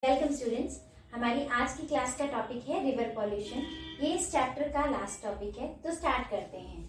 Welcome students. हमारी आज की क्लास का टॉपिक है रिवर पॉल्यूशन। ये इस चैप्टर का लास्ट टॉपिक है, तो स्टार्ट करते हैं।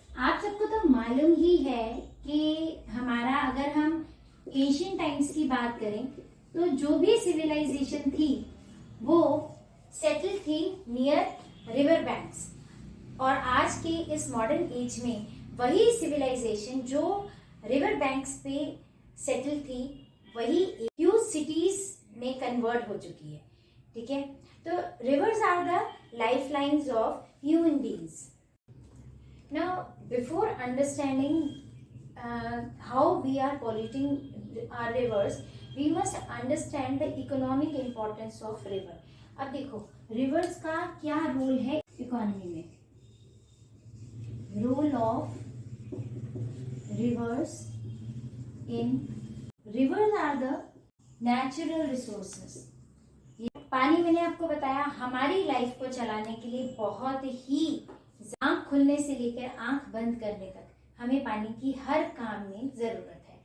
आप सबको तो मालूम ही है कि हमारा अगर हम एशियन टाइम्स की बात करें तो जो भी सिविलाइजेशन थी वो सेटल थी नियर रिवर बैंक्स, और आज के इस मॉडर्न एज में वही सिविलाइजेशन जो रिवर बैंक्स पे सेटल थी वही ह्यूज सिटीज में कन्वर्ट हो चुकी है। ठीक है, तो rivers are the life lines of human beings. Now before understanding how we are polluting our rivers, we must understand the economic importance of river. अब देखो रिवर्स का क्या रोल है इकोनॉमी में। Role of rivers in rivers are the natural resources. पानी मैंने आपको बताया हमारी लाइफ को चलाने के लिए बहुत ही, आंख खुलने से लेकर आंख बंद करने तक हमें पानी की हर काम में जरूरत है।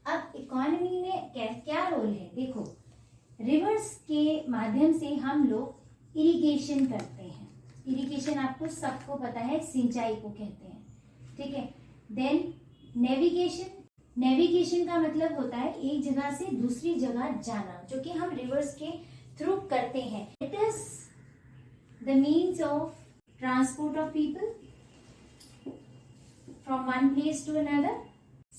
अब इकोनॉमी में क्या रोल है, देखो रिवर्स के माध्यम से हम लोग इरिगेशन करते हैं। इरिगेशन आपको सबको पता है, सिंचाई को कहते हैं। ठीक है, देन नेविगेशन। नेविगेशन का मतलब होता है एक जगह से दूसरी जगह जाना, जो कि हम रिवर्स के थ्रू करते हैं। It is the means of transport of people from one place to another.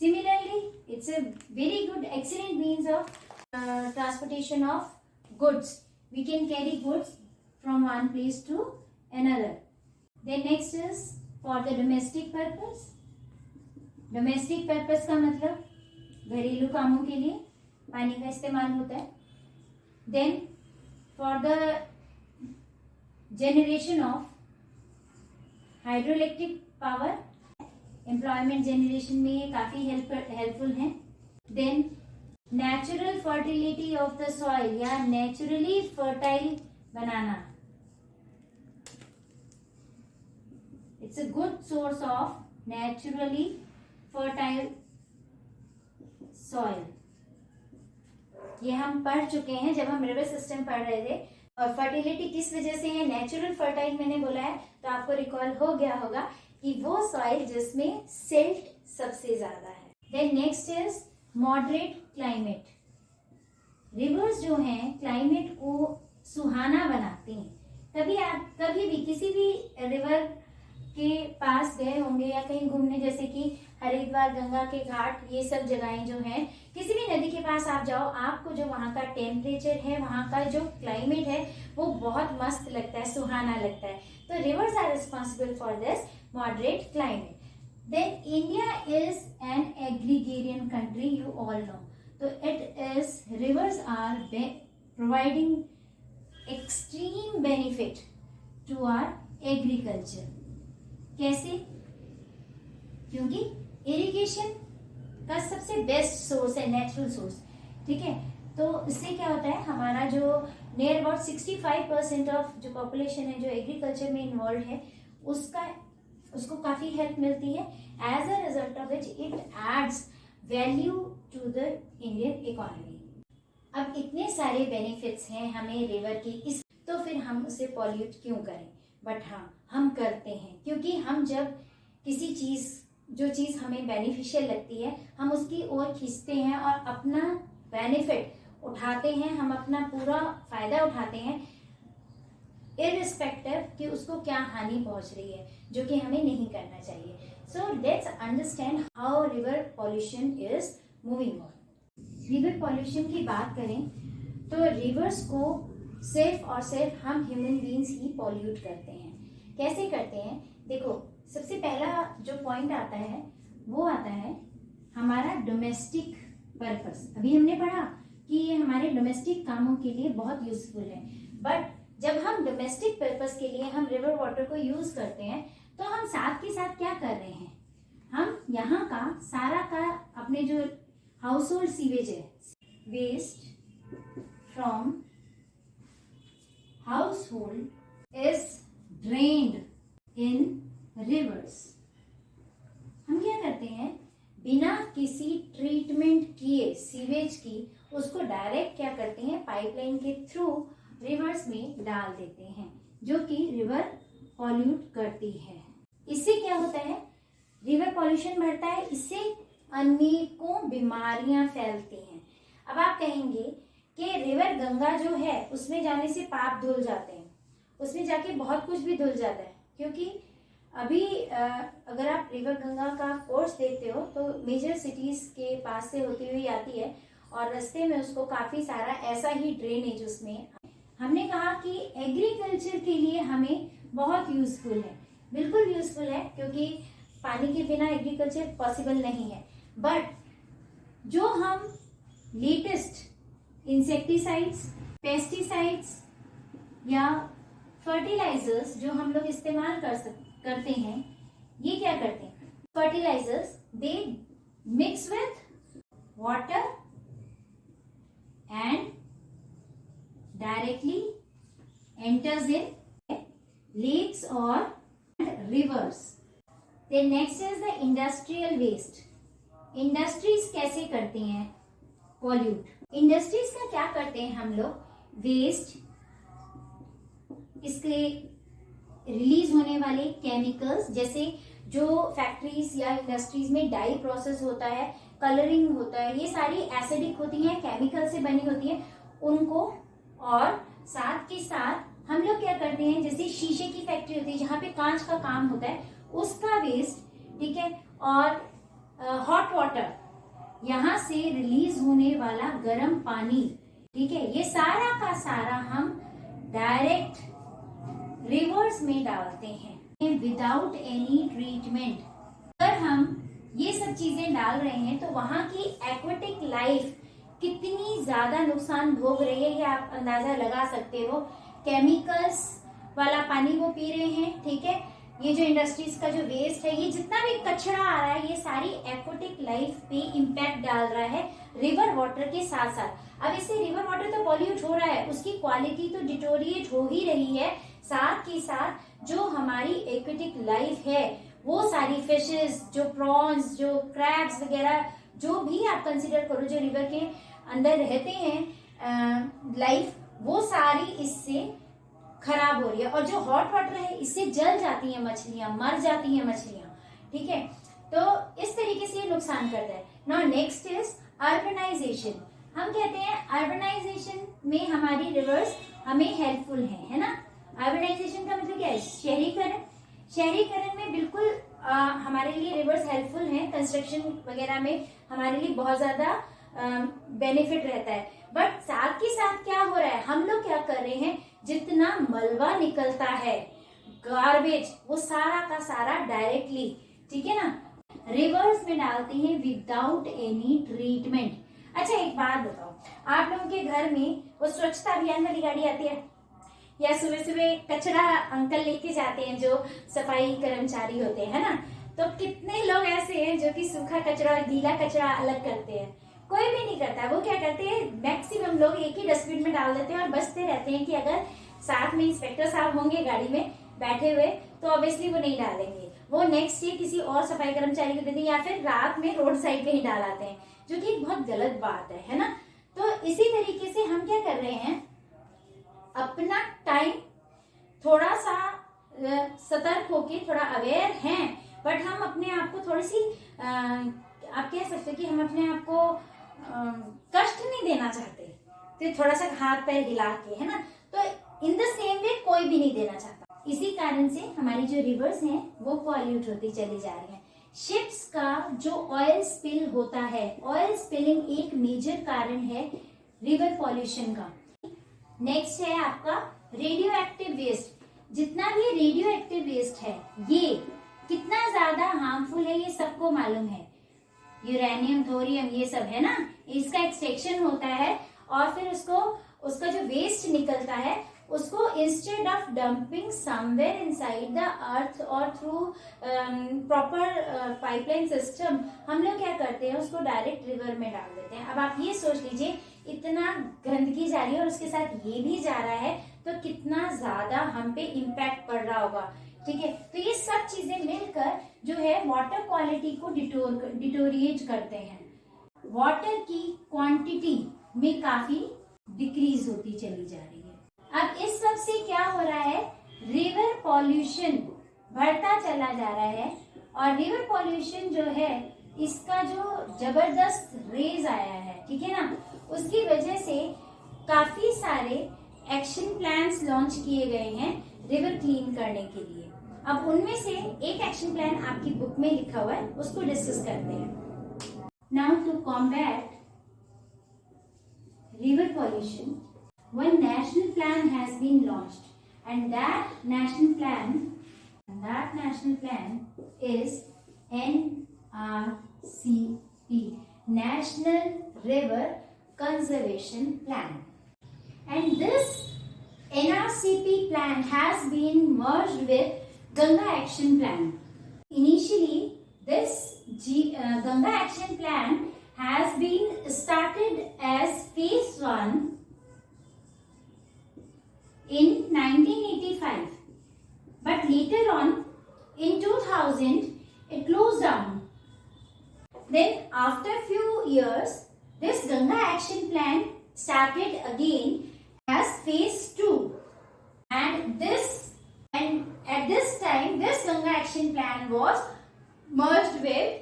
Similarly it's a very good excellent means of transportation of goods. We can carry goods from one place to another. Then next is for the domestic purpose. Domestic purpose का मतलब घरेलू कामों के लिए पानी का इस्तेमाल होता है। Then for the generation of hydroelectric power, employment generation में ये काफी हेल्पफुल है। Then natural fertility of the soil, या नेचुरली फर्टाइल बनाना। It's a good source of naturally fertile soil. ये हम पढ़ चुके हैं जब हम रिवर सिस्टम पढ़ रहे थे। और फर्टिलिटी किस वजह से है, नेचुरल फर्टाइल मैंने बोला है, तो आपको रिकॉल हो गया होगा कि वो सॉइल जिसमें सिल्ट सबसे ज्यादा है। Then next is moderate climate. Rivers जो हैं क्लाइमेट को सुहाना बनाते हैं। कभी भी किसी भी रिवर के पास गए होंगे या कहीं घूमने, जैसे कि हरिद्वार, गंगा के घाट, ये सब जगहें जो हैं, किसी भी नदी के पास आप जाओ, आपको जो वहाँ का टेम्परेचर है, वहाँ का जो क्लाइमेट है, वो बहुत मस्त लगता है, सुहाना लगता है। तो rivers are responsible for this moderate climate. Then India is an agrarian country, you all know. So it is, rivers are providing extreme benefit to our agriculture. कैसे? क्योंकि इरिगेशन का सबसे बेस्ट सोर्स है, नेचुरल सोर्स। ठीक है, तो इससे क्या होता है, हमारा जो नियर अबाउट 65% ऑफ जो पॉपुलेशन है जो एग्रीकल्चर में इन्वॉल्व है, उसको काफी हेल्प मिलती है। As a result of which it adds value to the Indian economy. अब इतने सारे बेनिफिट्स हैं हमें रिवर की, इस तो फिर हम उसे पॉल्यूट क्यों करें? बट हाँ, हम करते हैं, क्योंकि हम जब किसी चीज, जो चीज हमें बेनिफिशियल लगती है, हम उसकी ओर खींचते हैं और अपना बेनिफिट उठाते हैं, हम अपना पूरा फायदा उठाते हैं, इररिस्पेक्टिव कि उसको क्या हानि पहुंच रही है, जो कि हमें नहीं करना चाहिए। So let's understand how river pollution is moving on. River pollution की बात करें तो रिवर्स को सिर्फ और सिर्फ हम ह्यूमन बींग्स ही पॉल्यूट करते हैं। कैसे करते हैं? देखो, सबसे पहला जो पॉइंट आता है वो आता है हमारा डोमेस्टिक पर्पस। अभी हमने पढ़ा कि ये हमारे डोमेस्टिक कामों के लिए बहुत यूजफुल है। बट जब हम डोमेस्टिक पर्पस के लिए हम रिवर वाटर को यूज करते हैं, तो हम साथ के साथ क्या कर रहे हैं, हम यहाँ का सारा का अपने जो हाउस होल्ड सीवेज है, waste from household is drained in rivers. हम क्या करते हैं, बिना किसी ट्रीटमेंट किए सीवेज की उसको डायरेक्ट क्या करते हैं, पाइपलाइन के थ्रू रिवर्स में डाल देते हैं, जो कि रिवर पॉल्यूट करती है। इससे क्या होता है, रिवर पॉल्यूशन बढ़ता है, इससे अनेकों बीमारियां फैलती हैं। अब आप कहेंगे कि रिवर गंगा जो है उसमें जाने से पाप धुल जाते हैं, उसमें जाके बहुत कुछ भी धुल जाता है, क्योंकि अभी अगर आप रिवर गंगा का कोर्स देखते हो तो मेजर सिटीज के पास से होती हुई आती है और रास्ते में उसको काफी सारा ऐसा ही ड्रेनेज उसमें। हमने कहा कि एग्रीकल्चर के लिए हमें बहुत यूजफुल है, बिल्कुल यूजफुल है, क्योंकि पानी के बिना एग्रीकल्चर पॉसिबल नहीं है। बट जो हम लेटेस्ट इंसेक्टिसाइड्स, पेस्टिसाइड्स या फर्टिलाइजर्स जो हम लोग इस्तेमाल करते हैं, ये क्या करते हैं, fertilizers they mix with water and directly enters in lakes और rivers. Then next is the industrial waste. Industries कैसे करती हैं पॉल्यूट? इंडस्ट्रीज का क्या करते हैं हम लोग, वेस्ट, इसके रिलीज होने वाले केमिकल्स, जैसे जो फैक्ट्रीज या इंडस्ट्रीज में डाई प्रोसेस होता है, कलरिंग होता है, ये सारी एसिडिक होती है, केमिकल से बनी होती है, उनको, और साथ के साथ हम लोग क्या करते हैं, जैसे शीशे की फैक्ट्री होती है जहाँ पे कांच का काम होता है, उसका वेस्ट, ठीक है, और हॉट वाटर, यहाँ से रिलीज होने वाला गर्म पानी, ठीक है, ये सारा का सारा हम डायरेक्ट रिवर्स में डालते हैं विदाउट एनी ट्रीटमेंट। अगर हम ये सब चीजें डाल रहे हैं तो वहां की एक्वेटिक लाइफ कितनी ज्यादा नुकसान भोग रही है, ये आप अंदाजा लगा सकते हो। केमिकल्स वाला पानी वो पी रहे हैं, ठीक है, ये जो इंडस्ट्रीज का जो वेस्ट है, ये जितना भी कचरा आ रहा है, ये सारी एक्वेटिक लाइफ पे इम्पैक्ट डाल रहा है रिवर वाटर के साथ साथ। अब इससे रिवर वाटर तो पॉल्यूट हो रहा है, उसकी क्वालिटी तो डिटोरिएट हो ही रही है, साथ के साथ जो हमारी एक्वेटिक लाइफ है, वो सारी फिशेस, जो प्रॉन्स, जो क्रैब्स वगैरह, जो भी आप कंसिडर करो जो रिवर के अंदर रहते हैं लाइफ, वो सारी इससे खराब हो रही है। और जो हॉट वाटर है, इससे जल जाती है मछलियां, मर जाती है मछलियां, ठीक है, तो इस तरीके से ये नुकसान करता है। Now next is urbanization. हम कहते हैं अर्बनाइजेशन में हमारी रिवर्स हमें हेल्पफुल है ना। अर्बनाइजेशन का मतलब क्या है, शहरीकरण। शहरीकरण में बिल्कुल हमारे लिए रिवर्स हेल्पफुल है, कंस्ट्रक्शन वगैरह में हमारे लिए बहुत ज्यादा बेनिफिट रहता है। बट साथ के साथ क्या हो रहा है, हम लोग क्या कर रहे हैं, जितना मलबा निकलता है, गार्बेज, वो सारा का सारा डायरेक्टली, ठीक है ना, रिवर्स में डालते हैं विदाउट एनी ट्रीटमेंट। अच्छा एक बात बताओ, आप लोगों के घर में वो स्वच्छता अभियान वाली गाड़ी आती है, या सुबह सुबह कचरा अंकल लेके जाते हैं जो सफाई कर्मचारी होते हैं, है ना, तो कितने लोग ऐसे हैं जो कि सूखा कचरा और गीला कचरा अलग करते हैं? कोई भी नहीं करता। वो क्या करते हैं, मैक्सिमम लोग एक ही डस्टबिन में डाल देते हैं और बचते रहते हैं कि अगर साथ में इंस्पेक्टर साहब होंगे गाड़ी में बैठे हुए तो ऑब्वियसली वो नहीं डालेंगे, वो नेक्स्ट डे किसी और सफाई कर्मचारी को देते हैं, या फिर रात में रोड साइड पे ही डाल आते हैं, जो कि एक बहुत गलत बात है ना। तो इसी तरीके से हम क्या कर रहे हैं, अपना टाइम थोड़ा सा सतर्क होके थोड़ा अवेयर हैं, बट हम अपने आप को थोड़ी सी आप कह सकते हो कि हम अपने आप को कष्ट नहीं देना चाहते, तो थोड़ा सा हाथ पैर हिला के, है ना, तो इन द सेम वे कोई भी नहीं देना चाहता। इसी कारण से हमारी जो रिवर्स हैं वो पॉल्यूट होती चली जा रही हैं। शिप्स का जो ऑयल स्पिल होता है, ऑयल स्पिलिंग एक मेजर कारण है रिवर पॉल्यूशन का। नेक्स्ट है आपका रेडियो एक्टिव वेस्ट। जितना भी रेडियो एक्टिव वेस्ट है ये कितना ज्यादा हार्मफुल है, ये सबको मालूम है। यूरेनियम, थोरियम, ये सब है ना, इसका एक्सट्रैक्शन होता है और फिर उसका जो वेस्ट निकलता है उसको instead of dumping somewhere inside the earth और थ्रू प्रॉपर पाइपलाइन सिस्टम, हम लोग क्या करते हैं, उसको डायरेक्ट रिवर में डाल देते हैं। अब आप ये सोच लीजिए, इतना गंदगी जा रही है और उसके साथ ये भी जा रहा है, तो कितना ज्यादा हम पे इम्पैक्ट पड़ रहा होगा, ठीक है। तो ये सब चीजें मिलकर जो है वाटर क्वालिटी को डिटोरिएट करते हैं। वाटर की क्वांटिटी में काफी डिक्रीज होती चली जा रही है। अब इस सब से क्या हो रहा है, रिवर पॉल्यूशन बढ़ता चला जा रहा है, और रिवर पॉल्यूशन जो है इसका जो जबरदस्त रेज आया है, ठीक है ना, उसकी वजह से काफी सारे एक्शन प्लान्स लॉन्च किए गए हैं रिवर क्लीन करने के लिए। अब उनमें से एक एक्शन प्लान आपकी बुक में लिखा हुआ है, उसको डिस्कस करते हैं। Now to combat river pollution, one national plan has been launched, and that national plan is NRCP, National River Conservation Plan. And this NRCP plan has been merged with Ganga Action Plan. Initially, this Ganga Action Plan has been started as phase 1 in 1985, but later on in 2000 it closed down. Then after few years this Ganga Action Plan started again as phase 2, and at this time this Ganga Action Plan was merged with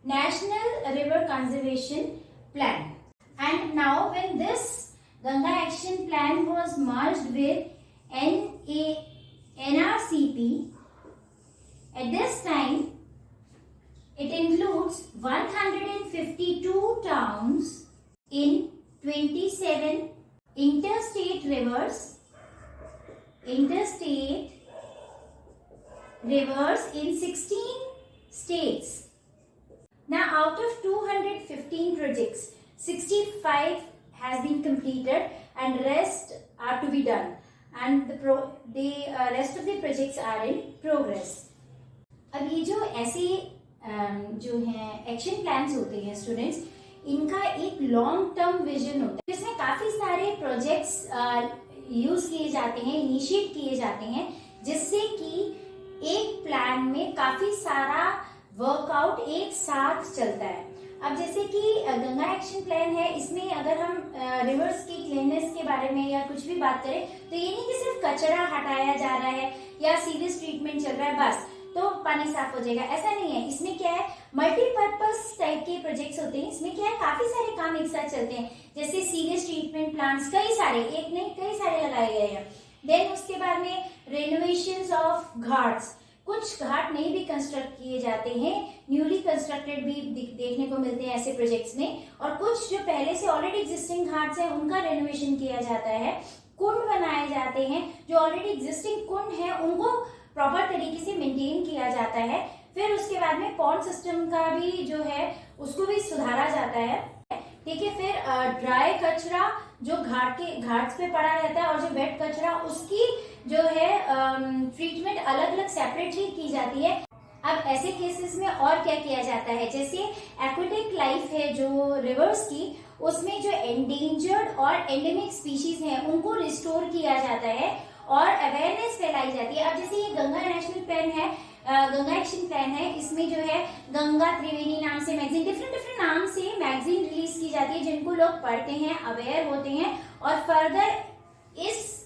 National River Conservation Plan. And now when this Ganga Action Plan was merged with NRCP, at this time it includes 152 towns in 27 interstate rivers in 16 states. Now, out of 215 projects, 65 has been completed and rest are to be done, and the rest of the projects are in progress. अब ये जो ऐसे जो हैं action plans होते हैं students, इनका एक लॉन्ग टर्म विजन होता है, जिसमें काफी सारे प्रोजेक्ट्स यूज किए जाते हैं, इनिशिएट किए जाते हैं, जिससे कि एक प्लान में काफी सारा वर्कआउट एक साथ चलता है। अब जैसे कि गंगा एक्शन प्लान है, इसमें अगर हम रिवर्स की क्लीननेस के बारे में या कुछ भी बात करें तो ये नहीं कि सिर्फ कचरा हटाया जा रहा है या सीवेज ट्रीटमेंट चल रहा है बस तो पानी साफ हो जाएगा, ऐसा नहीं है। इसमें क्या है, मल्टीपर्पज टाइप के प्रोजेक्ट्स होते हैं। इसमें क्या है, काफी सारे काम एक साथ चलते हैं, जैसे सीवेज ट्रीटमेंट प्लांट्स कई सारे, एक नहीं कई सारे लगाए गए हैं। देन उसके बाद में रेनोवेशंस ऑफ घाट्स, कुछ घाट नए भी कंस्ट्रक्ट किए जाते हैं, न्यूली कंस्ट्रक्टेड भी देखने को मिलते हैं ऐसे प्रोजेक्ट्स में, और कुछ जो पहले से ऑलरेडी एग्जिस्टिंग घाट्स हैं उनका रेनोवेशन किया जाता है। कुंड बनाए जाते हैं, जो ऑलरेडी एग्जिस्टिंग कुंड है उनको प्रॉपर तरीके से मेंटेन किया जाता है। फिर उसके बाद में पॉन्ड सिस्टम का भी जो है उसको भी सुधारा जाता है, ठीक है। फिर ड्राई कचरा जो घाट्स पे पड़ा रहता है और जो वेट कचरा उसकी जो है ट्रीटमेंट अलग अलग सेपरेटली की जाती है। अब ऐसे केसेस में और क्या किया जाता है, जैसे एक्वेटिक लाइफ है जो रिवर्स की, उसमें जो एंडेंजर्ड और एंडेमिक स्पीशीज हैं उनको रिस्टोर किया जाता है और अवेयरनेस फैलाई जाती है। अब जैसे ये गंगा नेशनल प्लान है, गंगा एक्शन प्लान है, इसमें जो है गंगा त्रिवेणी नाम से मैगजीन, डिफरेंट नाम से मैगजीन रिलीज की जाती है, जिनको लोग पढ़ते हैं, अवेयर होते हैं और फर्दर इस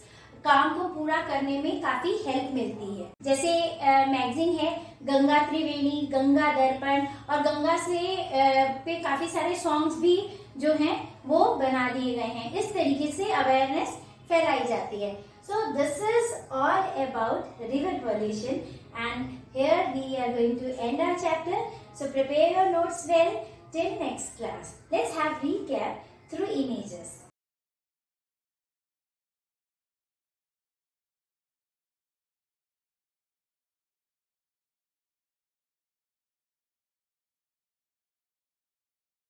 काम को पूरा करने में काफी हेल्प मिलती है। जैसे मैगजीन है गंगा त्रिवेणी, गंगा दर्पण, और गंगा से पे काफी सारे सॉन्ग्स भी जो हैं वो बना दिए गए हैं। इस तरीके से अवेयरनेस फैलाई जाती है। So this is all about river pollution, and here we are going to end our chapter. So prepare your notes well till next class. Let's have recap through images.